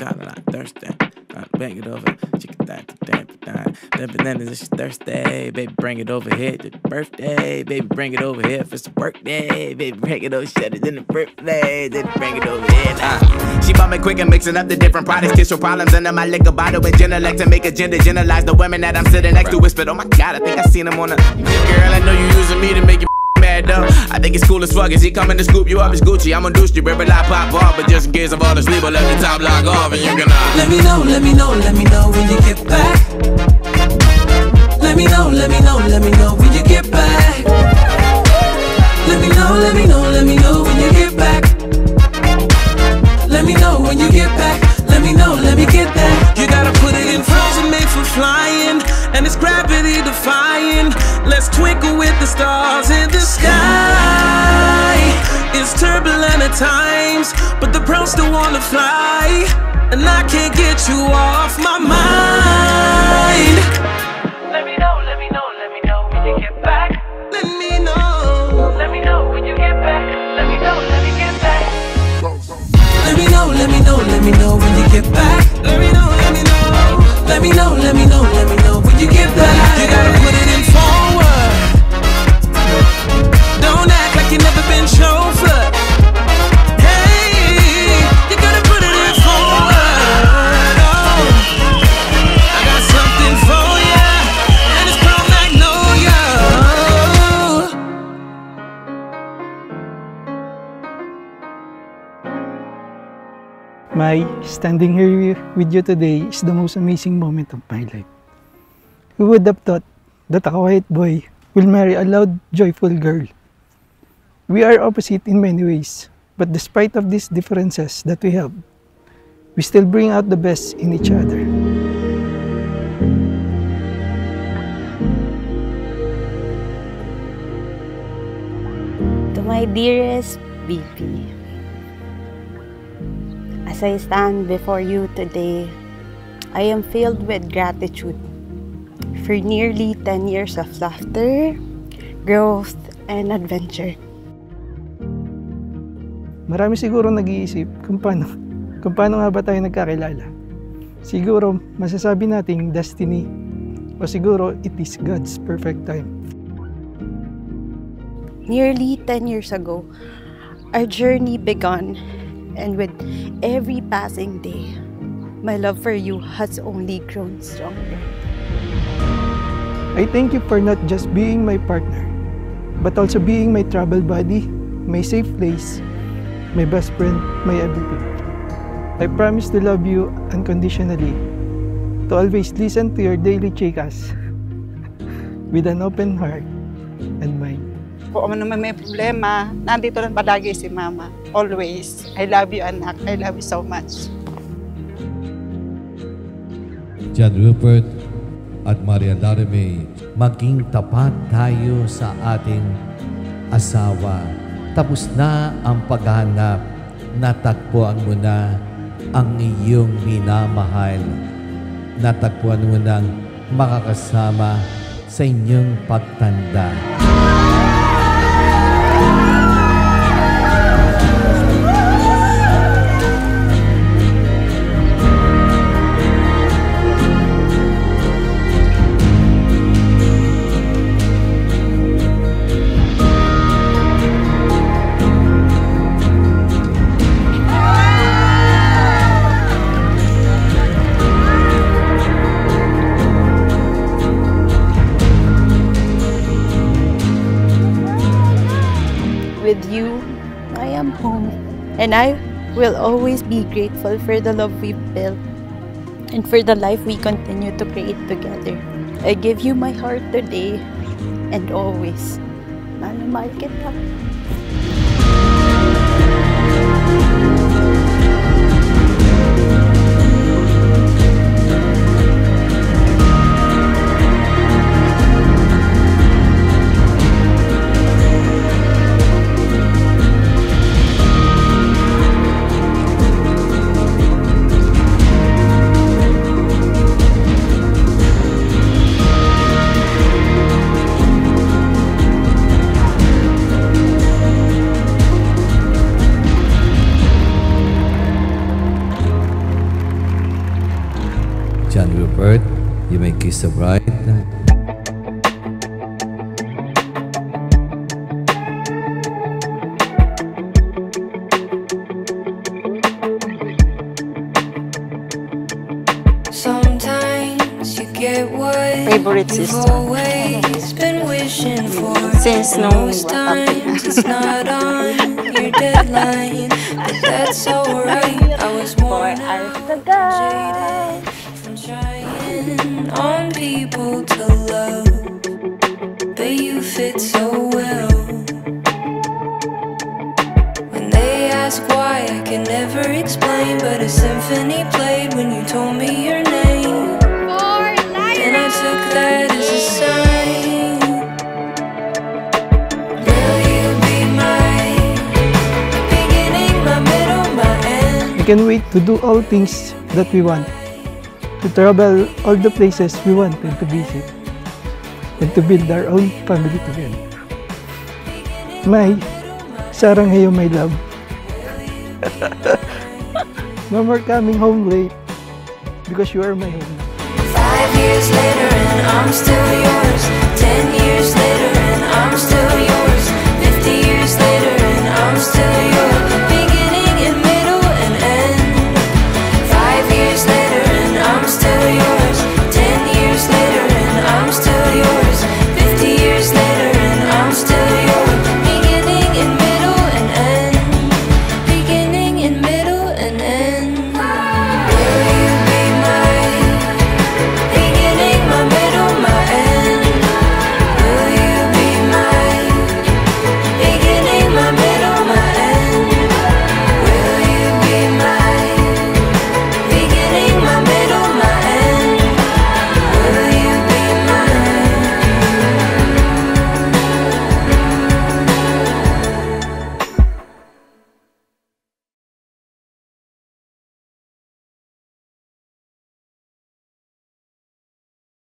kinda like thirsty. Bang it over, chicken thang, then she's thirsty. Baby, bring it over here. It's birthday, baby, bring it over here. If it's a work day, baby, bring it over. Shut it in the birthday, then bring it over here. She bought me quick and mixing up the different products. Kiss your problems under my liquor bottle with Genelec to make a gender generalize the women that I'm sitting next to. Whispered, oh my God, I think I seen him on a girl. I know you using me to make you mad though. I think it's cool as fuck. Is he coming to scoop you up? It's Gucci. I'm a douche. You rip it like pop off, but just in case I fall asleep, I'll let the top lock off and you can let me know when you get back. Let me know when you get back. Let me know when you get back. Let me know when you get back. Let me get that. You gotta put it in frozen, made for flying, and it's gravity defying. Let's twinkle with the stars in the sky. It's turbulent at times, but the pros still wanna fly, and I can't get you off my mind. Let me know when you get back. Let me know when you get back. Let me get back. Let me know when you get back. Let me know when you get back. You gotta put it in forward. Don't act like you never been chauffeured. Hey, you gotta put it in forward. Oh, I got something for ya, and it's called Magnolia. Mai, standing here with you today is the most amazing moment of my life. Who would have thought that a quiet boy will marry a loud, joyful girl? We are opposite in many ways, but despite of these differences that we have, we still bring out the best in each other. To my dearest BP, as I stand before you today, I am filled with gratitude for nearly 10 years of laughter, growth, and adventure. Marami siguro nag-iisip kung paano nga ba tayo nagkakilala. Siguro masasabi nating destiny, o siguro it is God's perfect time. Nearly 10 years ago, our journey began, and with every passing day, my love for you has only grown stronger. I thank you for not just being my partner, but also being my travel buddy, my safe place, my best friend, my everything. I promise to love you unconditionally, to always listen to your daily chikas with an open heart and mind. Kung ano naman may problema, nandito lang palagi si Mama. Always. I love you, anak. I love you so much. John Rupert at Maria Larimay, maging tapat tayo sa ating asawa. Tapos na ang paghahanap, natagpuan mo na ang iyong minamahal. Natagpuan mo nang makakasama sa inyong pagtanda. With you, I am home, and I will always be grateful for the love we've built and for the life we continue to create together. I give you my heart today and always. Mahal kita. Rupert, you may kiss the bride. Sometimes you get what Favorite you've sister. always been wishing for. Since And nung most bata pa times it's not on your deadline, but that's alright. I was worn out, jaded from trying on people to love, but you fit so well. When they ask why, I can never explain, but a symphony played when you told me your name, and I took that as a sign. Will you be my beginning, my middle, my end? I can't wait to do all things that we want, to travel all the places we wanted to visit, and to build our own family together. Mai, sarang hayo, my love. No more coming home late, because you are my home. 5 years later and I'm still yours. 10 years later and I'm still yours. 50 years later and I'm still